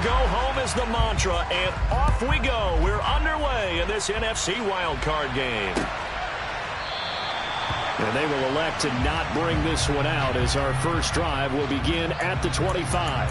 go home is the mantra, and off we go. We're underway in this NFC wildcard game. And they will elect to not bring this one out as our first drive will begin at the 25.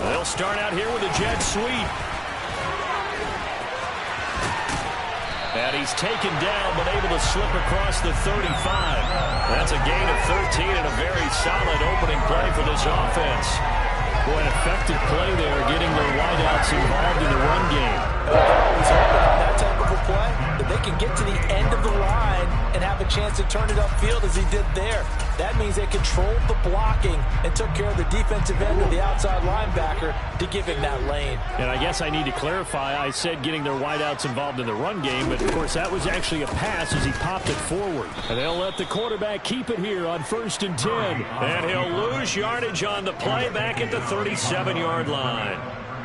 They'll start out here with a jet sweep. And he's taken down, but able to slip across the 35. That's a gain of 13 and a very solid opening play for this offense. Boy, an effective play there, getting their wideouts involved in the run game. Always hoping on that type of a play that they can get to the end of the line and have a chance to turn it upfield as he did there. That means they controlled the blocking and took care of the defensive end of the outside linebacker to give him that lane. And I guess I need to clarify, I said getting their wideouts involved in the run game, but of course that was actually a pass as he popped it forward. And they'll let the quarterback keep it here on 1st and 10. And he'll lose yardage on the play back at the 37-yard line.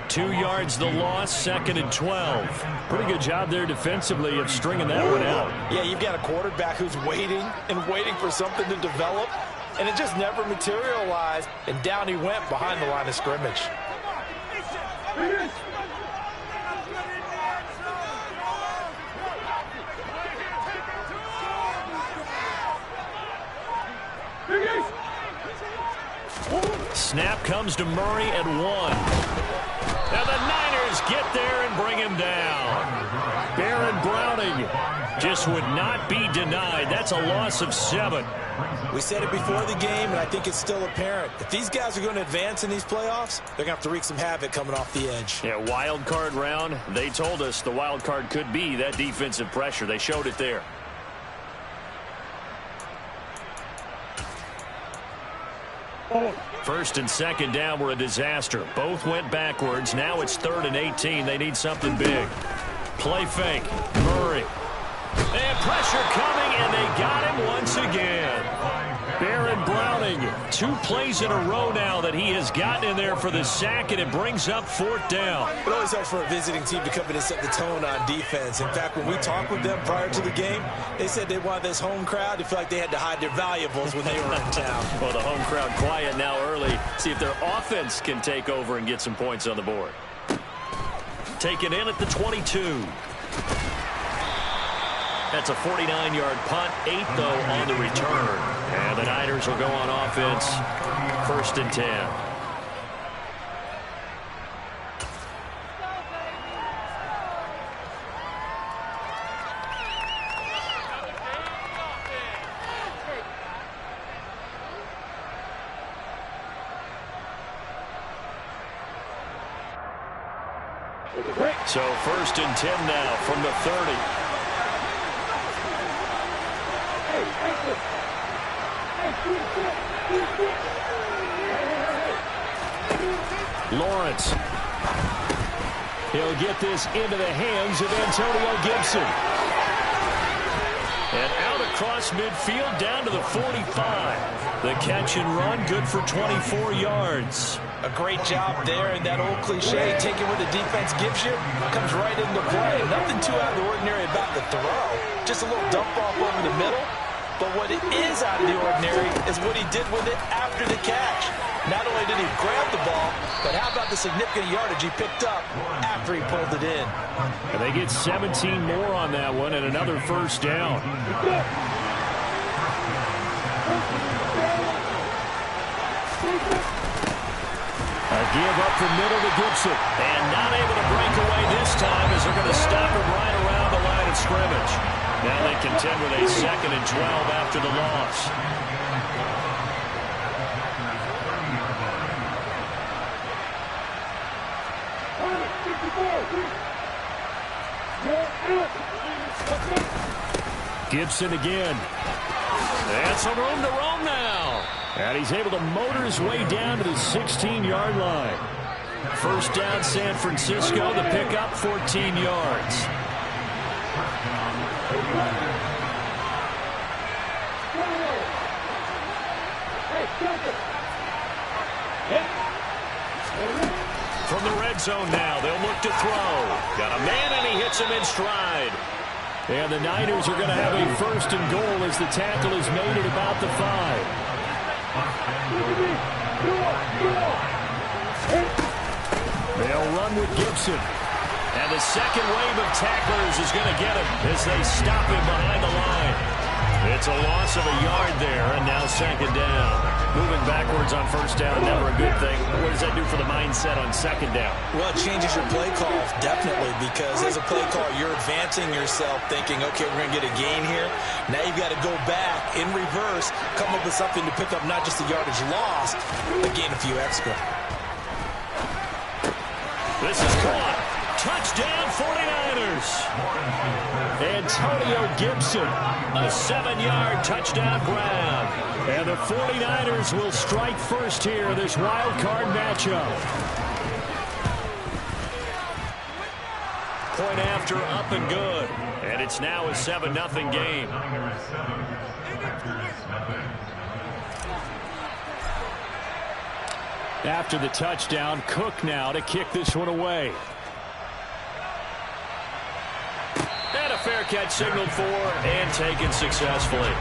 2 yards the loss, 2nd and 12. Pretty good job there defensively of stringing that one out. Yeah, you've got a quarterback who's waiting and waiting for something to develop, and it just never materialized, and down he went behind the line of scrimmage. Snap comes to Murray at 1. And the Niners get there and bring him down. Baron Browning just would not be denied. That's a loss of 7. We said it before the game, and I think it's still apparent. If these guys are going to advance in these playoffs, they're going to have to wreak some havoc coming off the edge. Yeah, wild card round. They told us the wild card could be that defensive pressure. They showed it there. First and second down were a disaster. Both went backwards. Now it's 3rd and 18. They need something big. Play fake. Murray. And pressure coming, and they got him once again. Baron Browning, 2 plays in a row now that he has gotten in there for the sack, and it brings up 4th down. It always helps for a visiting team to come in and set the tone on defense. In fact, when we talked with them prior to the game, they said they wanted this home crowd to feel like they had to hide their valuables when they were in town. Well, the home crowd quiet now early. See if their offense can take over and get some points on the board. Taken in at the 22. That's a 49-yard punt, 8 though on the return. And the Niners will go on offense, 1st and 10. So 1st and 10 now from the 30. Lawrence. He'll get this into the hands of Antonio Gibson. And out across midfield down to the 45. The catch and run, good for 24 yards. A great job there, and that old cliche, taking what the defense gives you, comes right into play. Nothing too out of the ordinary about the throw. Just a little dump off over the middle. But what it is out of the ordinary is what he did with it after the catch. Not only did he grab the ball, but how about the significant yardage he picked up after he pulled it in. And they get 17 more on that one and another first down. A give up the middle to Gibson. And not able to break away this time as they're going to stop him right around the line of scrimmage. Now they contend with a 2nd and 12 after the loss. Gibson again. And some room to roam now. And he's able to motor his way down to the 16-yard line. First down, San Francisco. The pickup, 14 yards. From the red zone now, they'll look to throw. Got a man, and he hits him in stride. And the Niners are going to have a 1st and goal as the tackle is made at about the 5. They'll run with Gibson. And the second wave of tacklers is going to get him as they stop him behind the line. It's a loss of a yard there, and now 2nd down. Moving backwards on 1st down, never a good thing. What does that do for the mindset on 2nd down? Well, it changes your play call, definitely, because as a play call, you're advancing yourself thinking, okay, we're going to get a gain here. Now you've got to go back in reverse, come up with something to pick up not just the yardage lost, but gain a few extra. This is caught. Touchdown, 49ers. Antonio Gibson, a 7-yard touchdown grab. And the 49ers will strike first here in this wild card matchup. Point after, up and good. And it's now a 7-0 game. After the touchdown, Cook now to kick this one away. And a fair catch signaled for and taken successfully.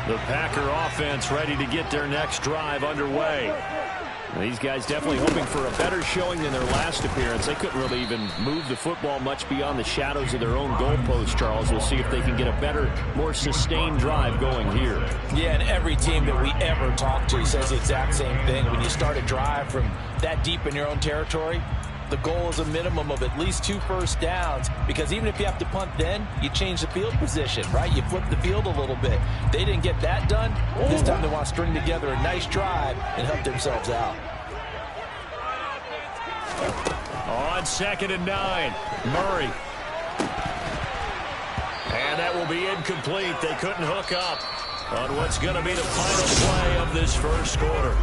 The Packer offense ready to get their next drive underway. These guys definitely hoping for a better showing than their last appearance. They couldn't really even move the football much beyond the shadows of their own goalpost, Charles. We'll see if they can get a better, more sustained drive going here. Yeah, and every team that we ever talk to says the exact same thing. When you start a drive from that deep in your own territory, the goal is a minimum of at least 2 first downs, because even if you have to punt then, you change the field position, right? You flip the field a little bit. They didn't get that done. This time they want to string together a nice drive and help themselves out. On 2nd and 9, Murray. And that will be incomplete. They couldn't hook up on what's going to be the final play of this first quarter.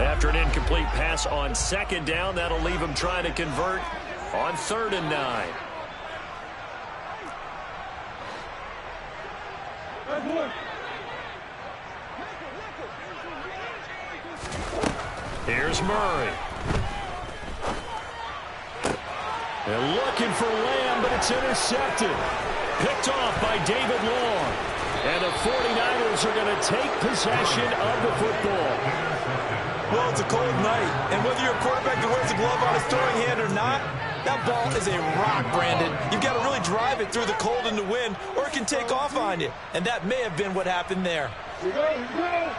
After an incomplete pass on 2nd down, that'll leave him trying to convert on 3rd and 9. Here's Murray. They're looking for Lamb, but it's intercepted. Picked off by David Long. And the 49ers are going to take possession of the football. Well, it's a cold night, and whether you're a quarterback that wears a glove on his throwing hand or not, That ball is a rock, Brandon. You've got to really drive it through the cold and the wind, or it can take off on you. And that may have been what happened there. Here we go, here we go.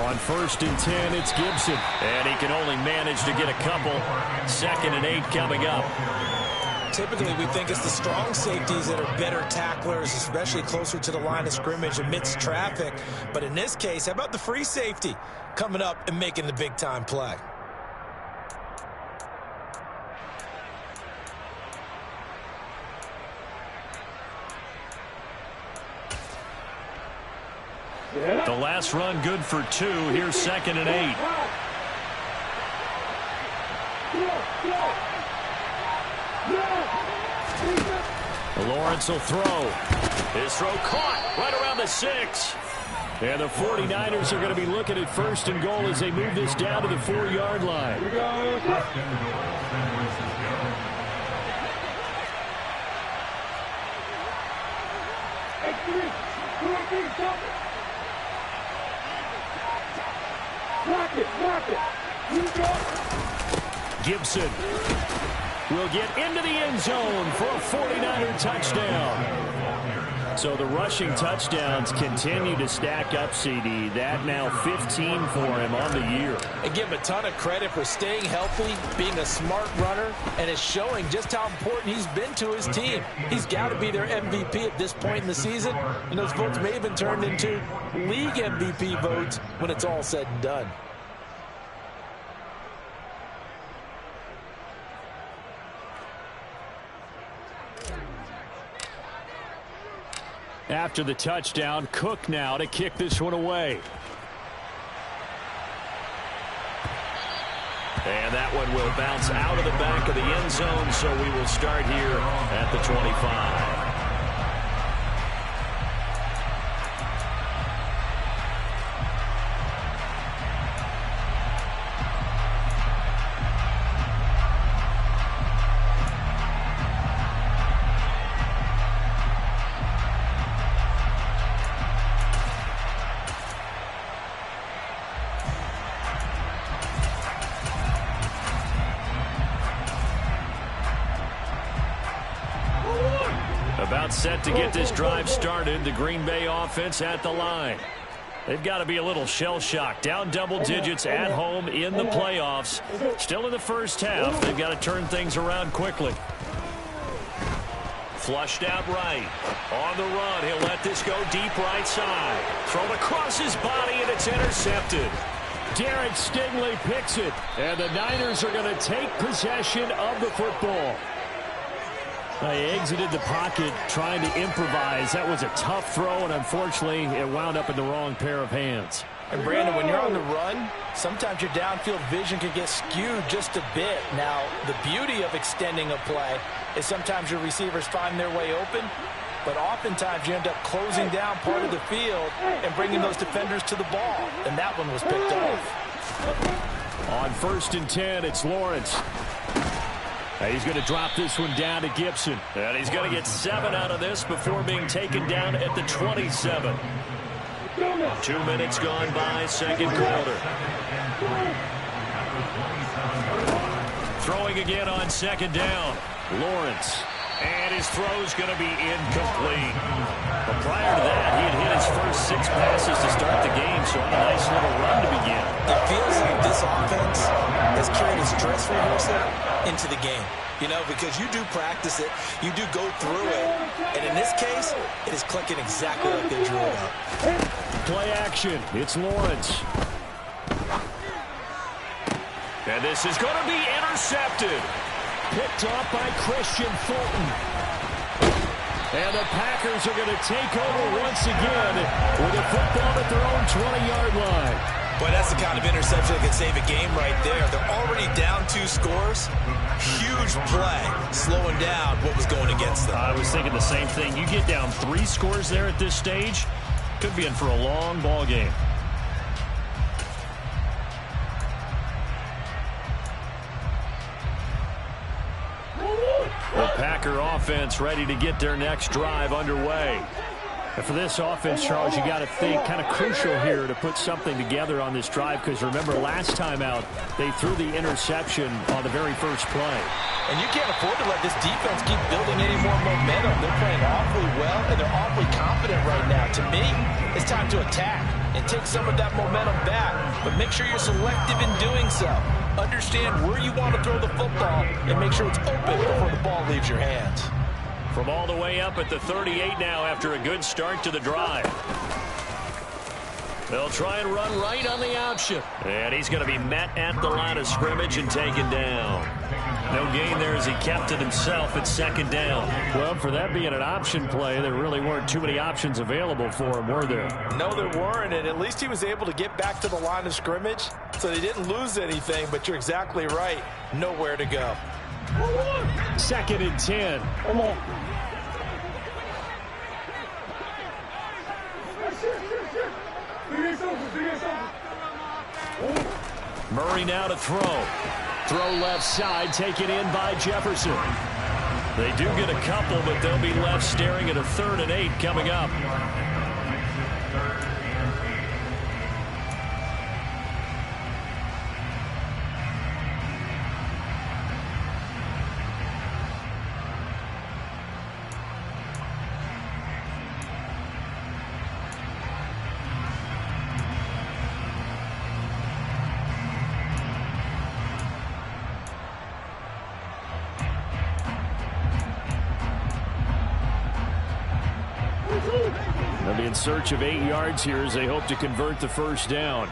On 1st and 10, it's Gibson. And he can only manage to get a couple. 2nd and 8 coming up. Typically, we think it's the strong safeties that are better tacklers, especially closer to the line of scrimmage amidst traffic. But in this case, how about the free safety coming up and making the big-time play? The last run good for 2. Here's 2nd and 8. Lawrence will throw. His throw caught right around the 6. And the 49ers are going to be looking at 1st and goal as they move this down to the 4-yard line. Here we go. Block it. Gibson will get into the end zone for a 49er touchdown. So the rushing touchdowns continue to stack up, CD. That now 15 for him on the year. And give him a ton of credit for staying healthy, being a smart runner, and it's showing just how important he's been to his team. He's got to be their MVP at this point in the season, and those votes may have been turned into league MVP votes when it's all said and done. After the touchdown, Cook now to kick this one away. And that one will bounce out of the back of the end zone, so we will start here at the 25. About set to get this drive started. The Green Bay offense at the line. They've got to be a little shell-shocked. Down double digits at home in the playoffs. Still in the first half. They've got to turn things around quickly. Flushed out right. On the run. He'll let this go deep right side. Thrown across his body, and it's intercepted. Derek Stingley picks it. And the Niners are going to take possession of the football. They exited the pocket trying to improvise. That was a tough throw, and unfortunately, it wound up in the wrong pair of hands. And, Brandon, when you're on the run, sometimes your downfield vision can get skewed just a bit. Now, the beauty of extending a play is sometimes your receivers find their way open, but oftentimes you end up closing down part of the field and bringing those defenders to the ball, and that one was picked off. On 1st and 10, it's Lawrence. He's going to drop this one down to Gibson. And he's going to get 7 out of this before being taken down at the 27. 2 minutes gone by, second quarter. Throwing again on 2nd down. Lawrence. And his throw's going to be incomplete. But prior to that, he had hit his first 6 passes to start the game, so on a nice little run to begin. It feels like this offense has carried its dress rehearsal into the game. You know, because you do practice it, you do go through it, and in this case, it is clicking exactly like they drew it up. Play action. It's Lawrence. And this is going to be intercepted. Picked off by Christian Fulton. And the Packers are going to take over once again with a football at their own 20-yard line. Boy, that's the kind of interception that can save a game right there. They're already down 2 scores. Huge play, slowing down what was going against them. I was thinking the same thing. You get down 3 scores there at this stage, could be in for a long ball game. The Packer offense ready to get their next drive underway. And for this offense, Charles, you got to think kind of crucial here to put something together on this drive, because remember last time out they threw the interception on the very first play. And you can't afford to let this defense keep building any more momentum. They're playing awfully well, and they're awfully confident right now. To me, it's time to attack and take some of that momentum back, but make sure you're selective in doing so. Understand where you want to throw the football and make sure it's open before the ball leaves your hands. From all the way up at the 38 now after a good start to the drive. They'll try and run right on the option. And he's going to be met at the line of scrimmage and taken down. No gain there as he kept it himself at second down. Well, for that being an option play, there really weren't too many options available for him, were there? No, there weren't, and at least he was able to get back to the line of scrimmage, so they didn't lose anything, but you're exactly right. Nowhere to go. 2nd and 10. Come on. Murray now to throw. Throw left side, taken in by Jefferson. They do get a couple, but they'll be left staring at a 3rd and 8 coming up. They'll be in search of 8 yards here as they hope to convert the first down.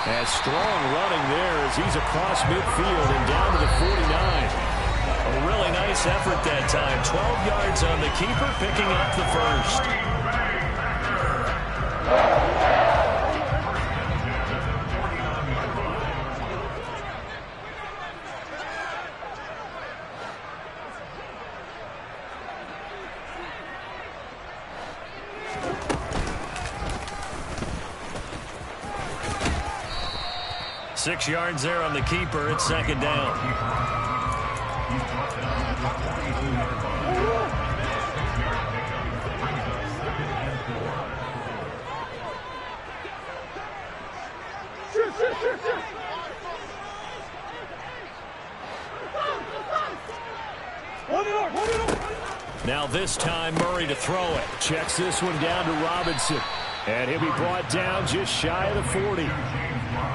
And strong running there as he's across midfield and down to the 49. A really nice effort that time. 12 yards on the keeper, picking up the first. Six yards there on the keeper. It's second down. Now this time Murray to throw it. Checks this one down to Robinson. And he'll be brought down just shy of the 40.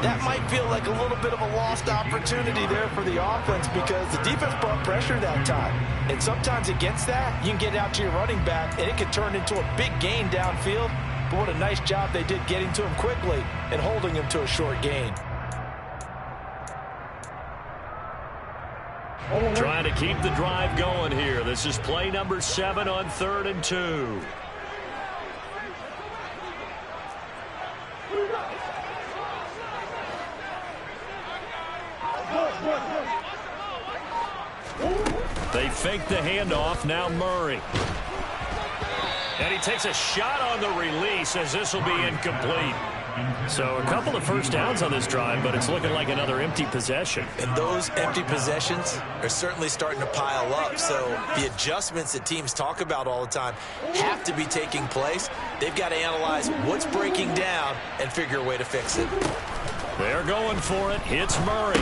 That might feel like a little bit of a lost opportunity there for the offense because the defense brought pressure that time. And sometimes against that, you can get out to your running back, and it can turn into a big gain downfield. But what a nice job they did getting to him quickly and holding him to a short gain. Trying to keep the drive going here. This is play number 7 on 3rd and 2. They fake the handoff. Now Murray. And he takes a shot on the release as this will be incomplete. So a couple of first downs on this drive, but it's looking like another empty possession. And those empty possessions are certainly starting to pile up. So the adjustments that teams talk about all the time have to be taking place. They've got to analyze what's breaking down and figure a way to fix it. They're going for it. Hits Murray.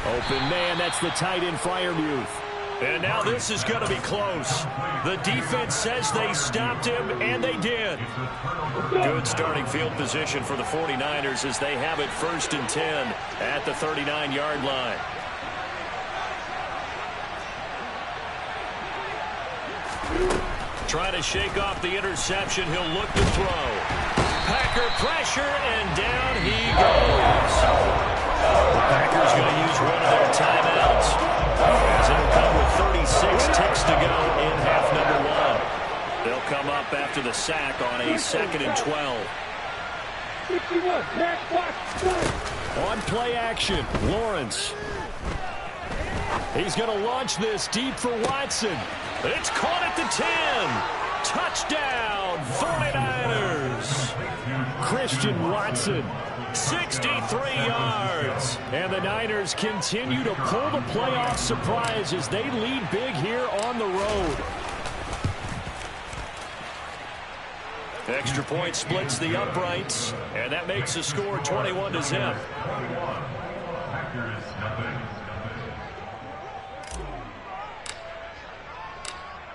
Open man, that's the tight end Freiermuth. And now this is going to be close. The defense says they stopped him, and they did. Good starting field position for the 49ers as they have it 1st and 10 at the 39-yard line. Trying to shake off the interception. He'll look to throw. Packer pressure, and down he goes. The Packers going to use one of their timeouts. As it'll come with 36 ticks to go in half number 1. They'll come up after the sack on a 2nd and 12. On play action, Lawrence. He's going to launch this deep for Watson. It's caught at the 10. Touchdown, 49ers. Christian Watson 63 yards. And the Niners continue to pull the playoff surprise as they lead big here on the road. Extra point splits the uprights, and that makes the score 21-0.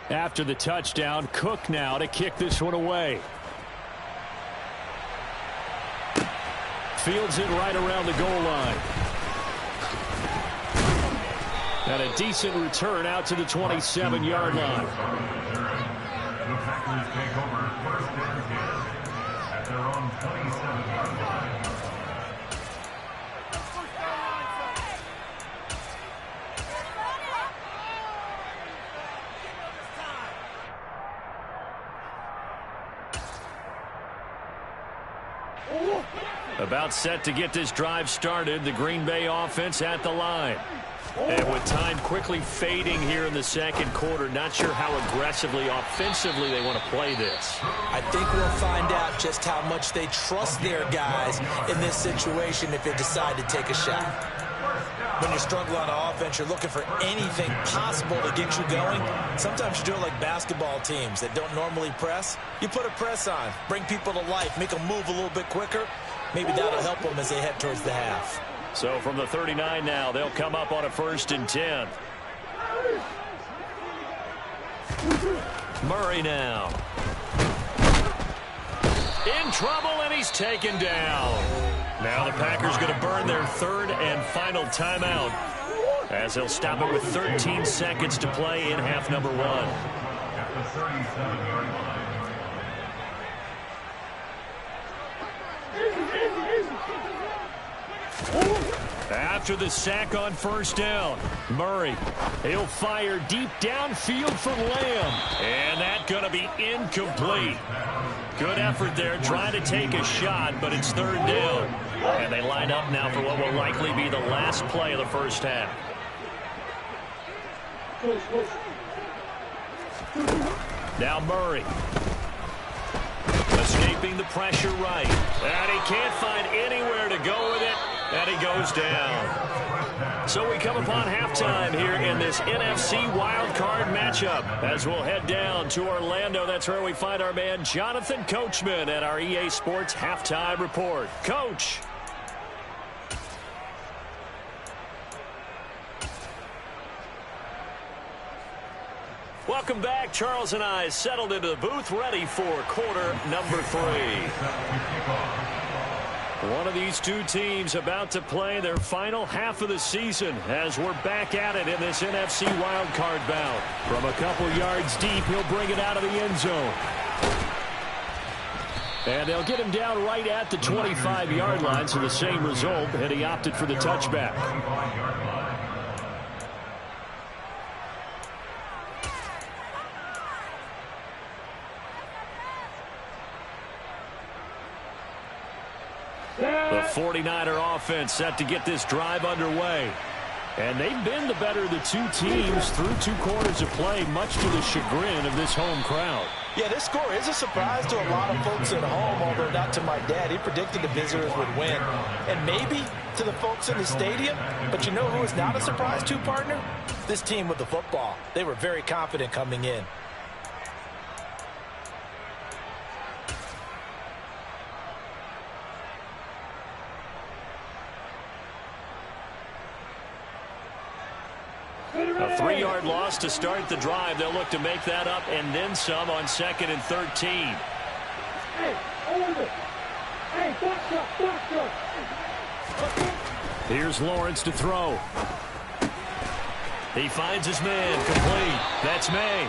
After the touchdown, Cook now to kick this one away. Fields it right around the goal line. And a decent return out to the 27-yard line. The Packers take over first and 10 at their own 27-yard line. About set to get this drive started, the Green Bay offense at the line. And with time quickly fading here in the second quarter, not sure how aggressively, offensively they want to play this. I think we'll find out just how much they trust their guys in this situation if they decide to take a shot. When you struggle on offense, you're looking for anything possible to get you going. Sometimes you do it like basketball teams that don't normally press. You put a press on, bring people to life, make them move a little bit quicker. Maybe that'll help them as they head towards the half. So from the 39 now, they'll come up on a 1st and 10. Murray now. In trouble, and he's taken down. Now the Packers going to burn their 3rd and final timeout as they'll stop it with 13 seconds to play in half number 1. At the 37-yard line. After the sack on 1st down, Murray, he'll fire deep downfield for Lamb. And that's going to be incomplete. Good effort there trying to take a shot, but it's 3rd down. And they line up now for what will likely be the last play of the first half. Now Murray. Escaping the pressure right. And he can't find anywhere to go with it. And he goes down. So we come upon halftime here in this NFC wildcard matchup as we'll head down to Orlando. That's where we find our man Jonathan Coachman at our EA Sports Halftime Report. Coach. Welcome back. Charles and I settled into the booth ready for quarter number 3. One of these two teams about to play their final half of the season as we're back at it in this NFC wildcard bout. From a couple yards deep, he'll bring it out of the end zone. And they'll get him down right at the 25-yard line, so the same result, and he opted for the touchback. The 49er offense set to get this drive underway. And they've been the better of the two teams through 2 quarters of play, much to the chagrin of this home crowd. Yeah, this score is a surprise to a lot of folks at home, although not to my dad. He predicted the visitors would win. And maybe to the folks in the stadium. But you know who is not a surprise to, partner? This team with the football. They were very confident coming in. A 3-yard loss to start the drive. They'll look to make that up and then some on 2nd and 13. Hey, over. Hey, box up. Here's Lawrence to throw. He finds his man, complete. That's May.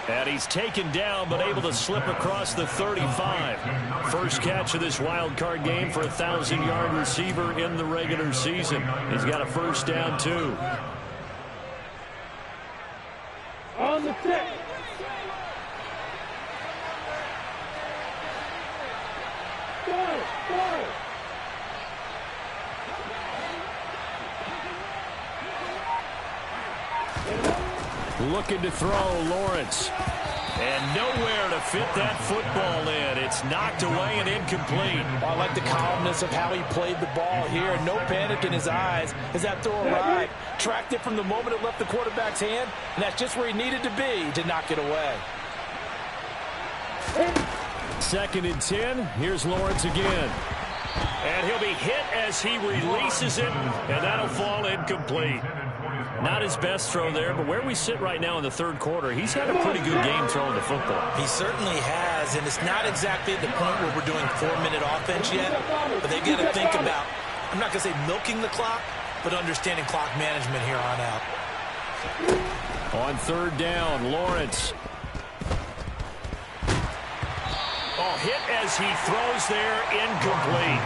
And he's taken down but able to slip across the 35. First catch of this wild card game for a 1,000-yard receiver in the regular season. He's got a first down, too. On the set. Go. Looking to throw, Lawrence. And nowhere to fit that football in. It's knocked away and incomplete. I like the calmness of how he played the ball here. No panic in his eyes as that throw arrived. Tracked it from the moment it left the quarterback's hand, and that's just where he needed to be to knock it away. 2nd and 10. Here's Lawrence again. And he'll be hit as he releases it, and that'll fall incomplete. Not his best throw there, but where we sit right now in the 3rd quarter, he's had a pretty good game throwing the football. He certainly has, and it's not exactly at the point where we're doing 4-minute offense yet, but they've got to think about, I'm not going to say milking the clock, but understanding clock management here on out. On 3rd down, Lawrence. Oh, hit as he throws there, incomplete.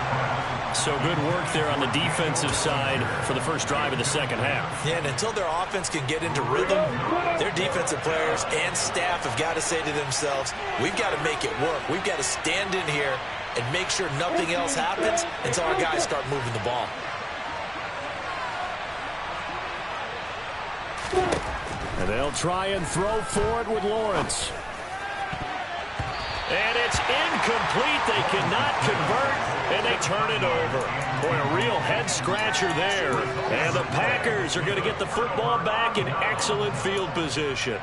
So good work there on the defensive side for the first drive of the 2nd half. Yeah, and until their offense can get into rhythm, their defensive players and staff have got to say to themselves, we've got to make it work. We've got to stand in here and make sure nothing else happens until our guys start moving the ball. And they'll try and throw for it with Lawrence. And it's incomplete. They cannot convert, and they turn it over. Boy, a real head-scratcher there. And the Packers are going to get the football back in excellent field position.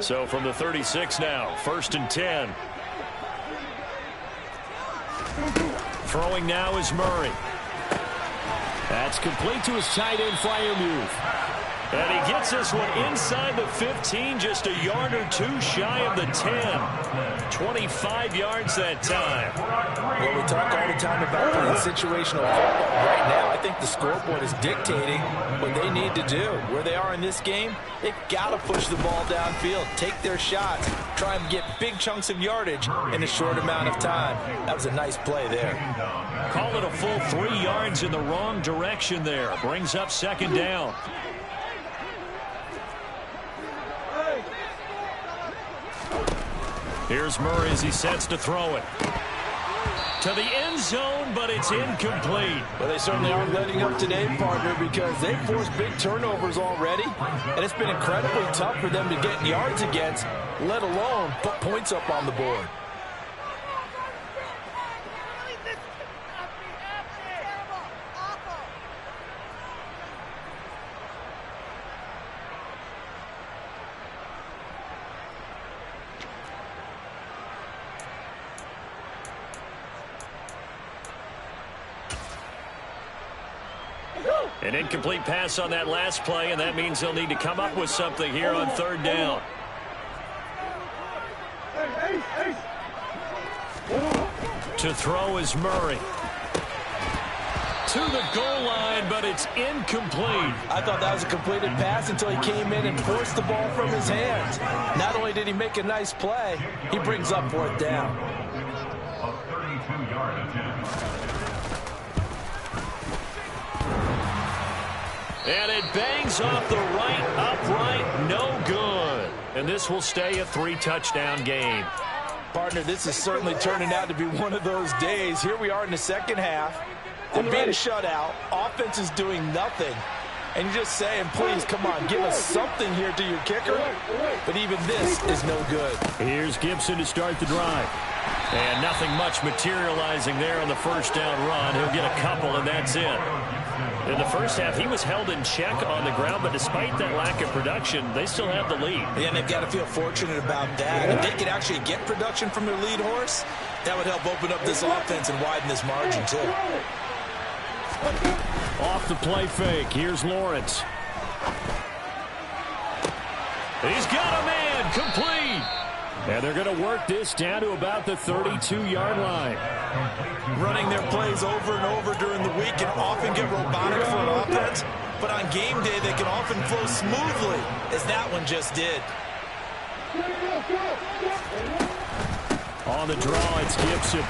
So from the 36 now, 1st and 10. Throwing now is Murray. That's complete to his tight end Freiermuth. And he gets this one inside the 15, just a yard or two shy of the 10. 25 yards that time. Well, we talk all the time about playing situational football. Right now, I think the scoreboard is dictating what they need to do. Where they are in this game, they've got to push the ball downfield, take their shots, try and get big chunks of yardage in a short amount of time. That was a nice play there. Call it a full 3 yards in the wrong direction there. Brings up 2nd down. Here's Murray as he sets to throw it. To the end zone, but it's incomplete. Well, they certainly aren't letting up today, partner, because they've forced big turnovers already, and it's been incredibly tough for them to get yards against, let alone put points up on the board. An incomplete pass on that last play, and that means they'll need to come up with something here on 3rd down. To throw is Murray. To the goal line, but it's incomplete. I thought that was a completed pass until he came in and forced the ball from his hands. Not only did he make a nice play, he brings up 4th down. A 32-yard attempt. And it bangs off the right upright, no good. And this will stay a 3-touchdown game. Partner, this is certainly turning out to be one of those days. Here we are in the 2nd half. They're being shut out. Offense is doing nothing. And you're just saying, please, come on, give us something here to your kicker. But even this is no good. Here's Gibson to start the drive. And nothing much materializing there on the 1st down run. He'll get a couple, and that's it. In the 1st half, he was held in check on the ground, but despite that lack of production, they still have the lead. Yeah, and they've got to feel fortunate about that. If they could actually get production from their lead horse, that would help open up this offense and widen this margin, too. Off the play fake. Here's Lawrence. He's got a man. Complete. And they're going to work this down to about the 32-yard line. Running their plays over and over during the week can often get robotic for an offense, but on game day they can often flow smoothly, as that one just did. On the draw, it's Gibson.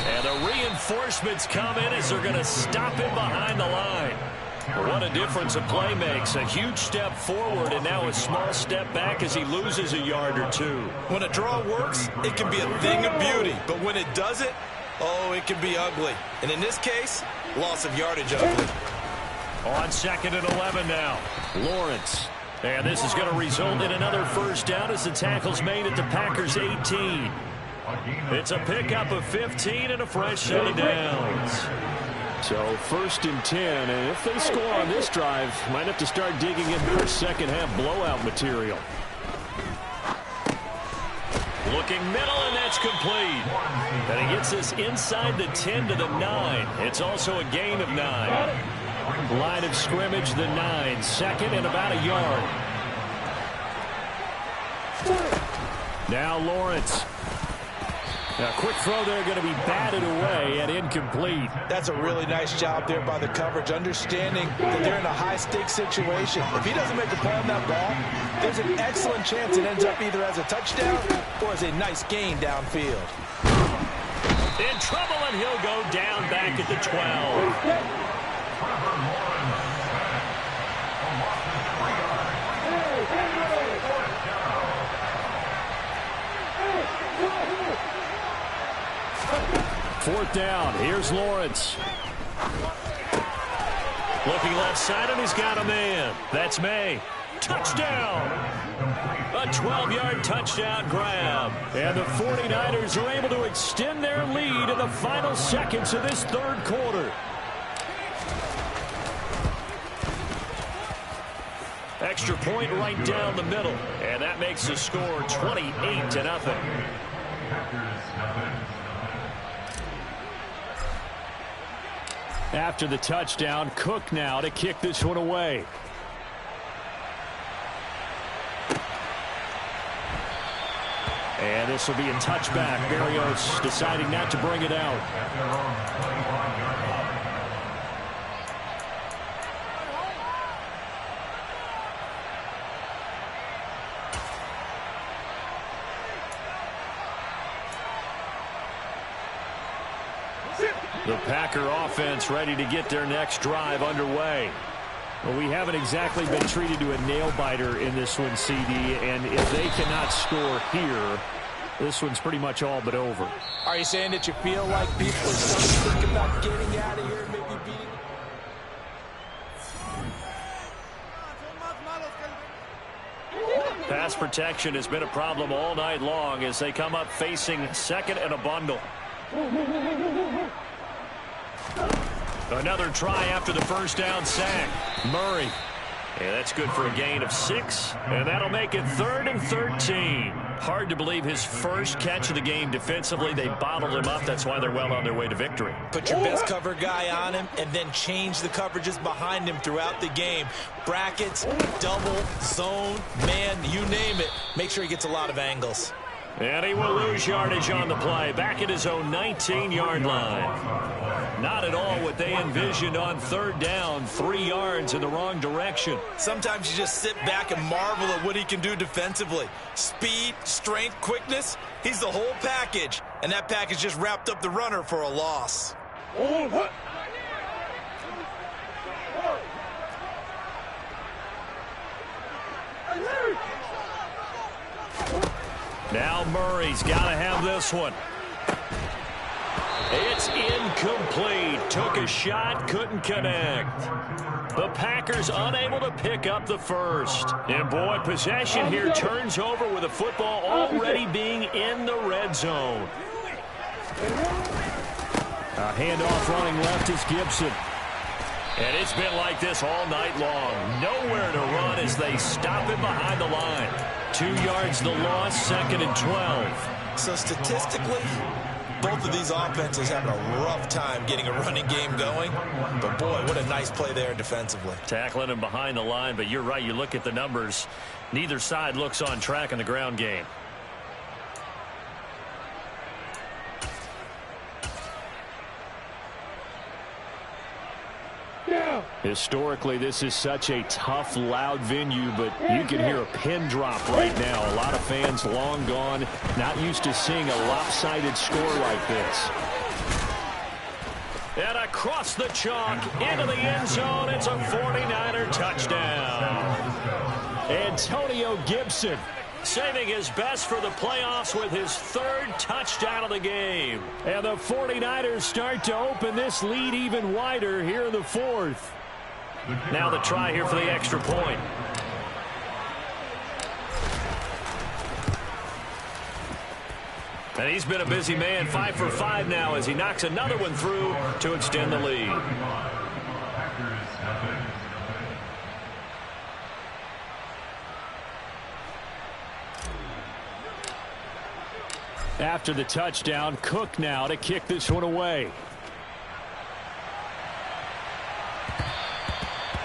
And the reinforcements come in as they're going to stop him behind the line. What a difference a play makes. A huge step forward and now a small step back as he loses a yard or two. When a draw works, it can be a thing of beauty. But when it doesn't, oh, it can be ugly. And in this case, loss of yardage ugly. On 2nd and 11 now. Lawrence. And this is going to result in another first down as the tackle's made at the Packers' 18. It's a pickup of 15 and a fresh set of downs. So 1st and 10, and if they score on this drive, might have to start digging in for second half blowout material. Looking middle, and that's complete. And he gets this inside the 10 to the 9. It's also a gain of 9. Line of scrimmage, the 9. 2nd and about a yard. Now Lawrence. A quick throw there going to be batted away and incomplete. That's a really nice job there by the coverage, understanding that they're in a high-stakes situation. If he doesn't make a play on that ball, there's an excellent chance it ends up either as a touchdown or as a nice gain downfield. In trouble, and he'll go down back at the 12. Fourth down. Here's Lawrence. Looking left side, and he's got a man. That's May. Touchdown. A 12-yard touchdown grab. And the 49ers are able to extend their lead in the final seconds of this third quarter. Extra point right down the middle. And that makes the score 28-0. After the touchdown, Cook now to kick this one away. And this will be a touchback. Berrios deciding not to bring it out. The Packer offense ready to get their next drive underway. Well, we haven't exactly been treated to a nail-biter in this one, CD, and if they cannot score here, this one's pretty much all but over. Are you saying that you feel like people are starting to think about getting out of here and maybe beating? Pass protection has been a problem all night long as they come up facing 2nd and a bundle. Another try after the first down sack. Murray. Yeah, that's good for a gain of 6. And that'll make it 3rd and 13. Hard to believe his first catch of the game defensively. They bottled him up. That's why they're well on their way to victory. Put your best cover guy on him and then change the coverages behind him throughout the game. Brackets, double, zone, man, you name it. Make sure he gets a lot of angles. And he will lose yardage on the play. Back at his own 19-yard line. Not at all what they envisioned on 3rd down. 3 yards in the wrong direction. Sometimes you just sit back and marvel at what he can do defensively. Speed, strength, quickness. He's the whole package. And that package just wrapped up the runner for a loss. Now Murray's got to have this one. It's incomplete. Took a shot, couldn't connect. The Packers unable to pick up the first. And boy, possession here turns over with the football already being in the red zone. A handoff running left is Gibson. And it's been like this all night long. Nowhere to run as they stop him behind the line. 2 yards the loss, 2nd and 12. So statistically, both of these offenses having a rough time getting a running game going. But boy, what a nice play there defensively. Tackling him behind the line, but you're right. You look at the numbers. Neither side looks on track in the ground game. Historically, this is such a tough, loud venue, but you can hear a pin drop right now. A lot of fans long gone, not used to seeing a lopsided score like this. And a across the chalk, into the end zone. It's a 49er touchdown. Antonio Gibson saving his best for the playoffs with his 3rd touchdown of the game. And the 49ers start to open this lead even wider here in the 4th. Now the try here for the extra point. And he's been a busy man, 5 for 5 now as he knocks another one through to extend the lead. After the touchdown, Cook now to kick this one away.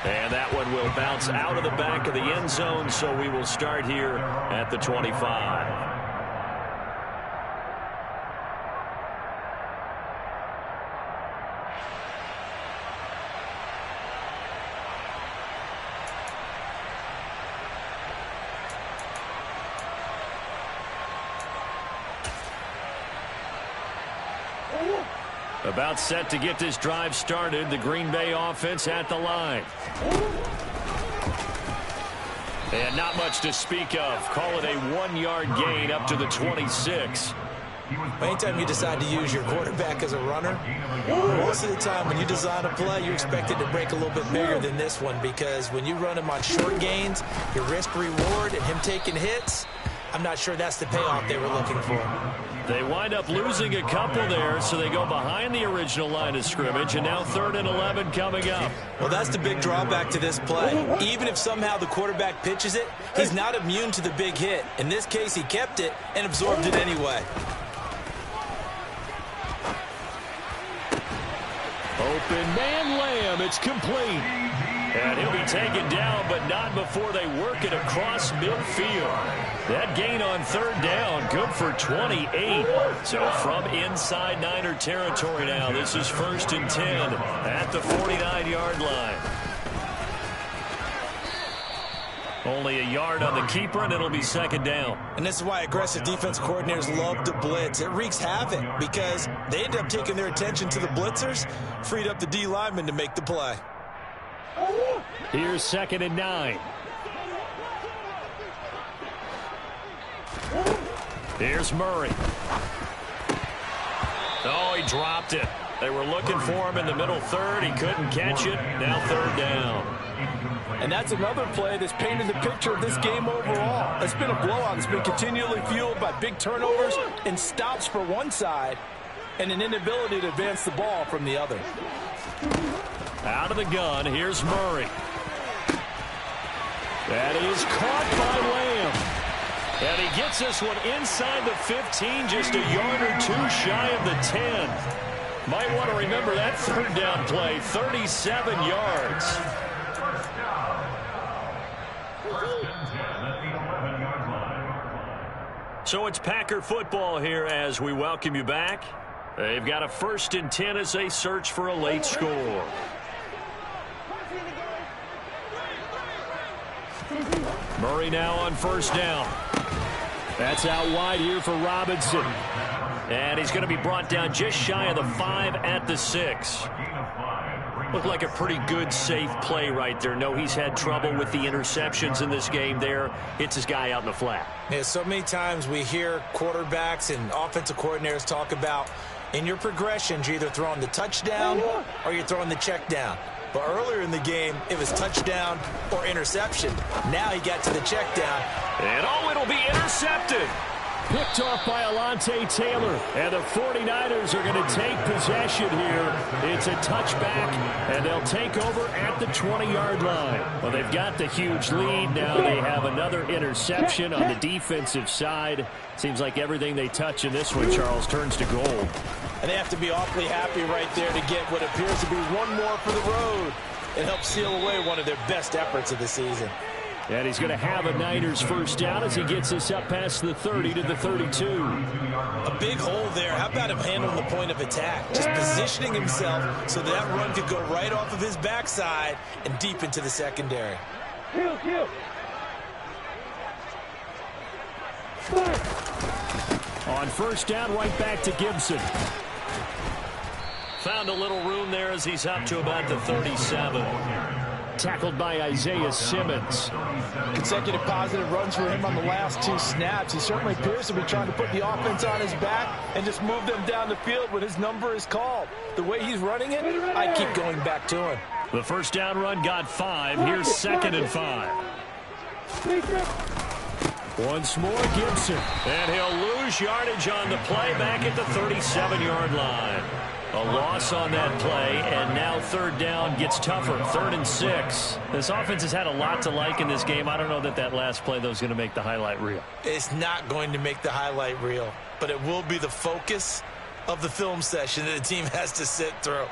And that one will bounce out of the back of the end zone, so we will start here at the 25. About set to get this drive started. The Green Bay offense at the line. And not much to speak of. Call it a 1-yard gain up to the 26. Anytime you decide to use your quarterback as a runner, most of the time when you design a play, you expect it to break a little bit bigger than this one, because when you run him on short gains, your risk-reward and him taking hits, I'm not sure that's the payoff they were looking for. They wind up losing a couple there, so they go behind the original line of scrimmage, and now 3rd and 11 coming up. Well, that's the big drawback to this play. Even if somehow the quarterback pitches it, he's not immune to the big hit. In this case, he kept it and absorbed it anyway. Open man Lamb, it's complete. And he'll be taken down, but not before they work it across midfield. That gain on 3rd down, good for 28. So from inside Niner territory now, this is 1st and 10 at the 49-yard line. Only a yard on the keeper, and it'll be 2nd down. And this is why aggressive defensive coordinators love to blitz. It wreaks havoc because they end up taking their attention to the blitzers, freed up the D lineman to make the play. Here's 2nd and 9. Here's Murray. Oh, he dropped it. They were looking for him in the middle 3rd. He couldn't catch it. Now 3rd down. And that's another play that's painted the picture of this game overall. It's been a blowout. It's been continually fueled by big turnovers and stops for one side and an inability to advance the ball from the other. Out of the gun, here's Murray. That is caught by Lamb. And he gets this one inside the 15, just a yard or 2 shy of the 10. Might want to remember that 3rd down play, 37 yards. First down. 1st and 10 at the 11-yard line. So it's Packer football here as we welcome you back. They've got a 1st and 10 as they search for a late score. Murray now on 1st down. That's out wide here for Robinson. And he's going to be brought down just shy of the 5 at the 6. Looked like a pretty good, safe play right there. No, he's had trouble with the interceptions in this game there. Hits his guy out in the flat. Yeah, so many times we hear quarterbacks and offensive coordinators talk about in your progressions, you're either throwing the touchdown or you're throwing the check down. But earlier in the game, it was touchdown or interception. Now he got to the check down. And oh, it'll be intercepted. Picked off by Alontae Taylor. And the 49ers are going to take possession here. It's a touchback, and they'll take over at the 20-yard line. Well, they've got the huge lead. Now they have another interception on the defensive side. Seems like everything they touch in this one, Charles, turns to gold. And they have to be awfully happy right there to get what appears to be one more for the road. It helps seal away one of their best efforts of the season. And he's going to have a Niners 1st down as he gets this up past the 30 to the 32. A big hole there. How about him handling the point of attack? Just positioning himself so that run could go right off of his backside and deep into the secondary. Kill. On 1st down, right back to Gibson. Found a little room there as he's up to about the 37. Tackled by Isaiah Simmons. Consecutive positive runs for him on the last 2 snaps. He certainly appears to be trying to put the offense on his back and just move them down the field when his number is called. The way he's running it, I keep going back to him. The first down run got 5. Here's 2nd and 5. Once more, Gibson. And he'll lose yardage on the play back at the 37-yard line. A loss on that play, and now 3rd down gets tougher. 3rd and 6. This offense has had a lot to like in this game. I don't know that last play, though, is going to make the highlight reel. It's not going to make the highlight reel, but it will be the focus of the film session that the team has to sit through.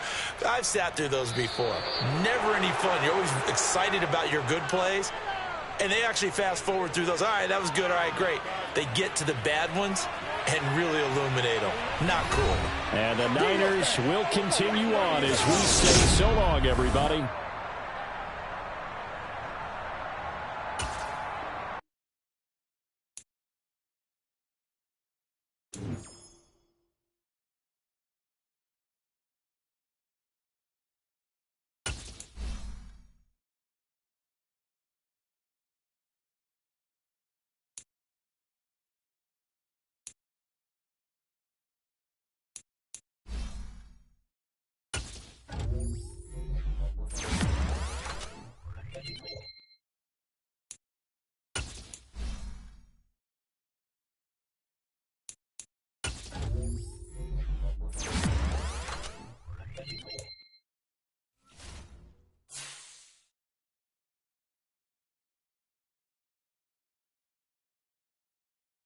I've sat through those before. Never any fun. You're always excited about your good plays, and they actually fast forward through those. All right, that was good. All right, great. They get to the bad ones and really illuminate them. Not cool. And the Niners will continue on as we say so long, everybody.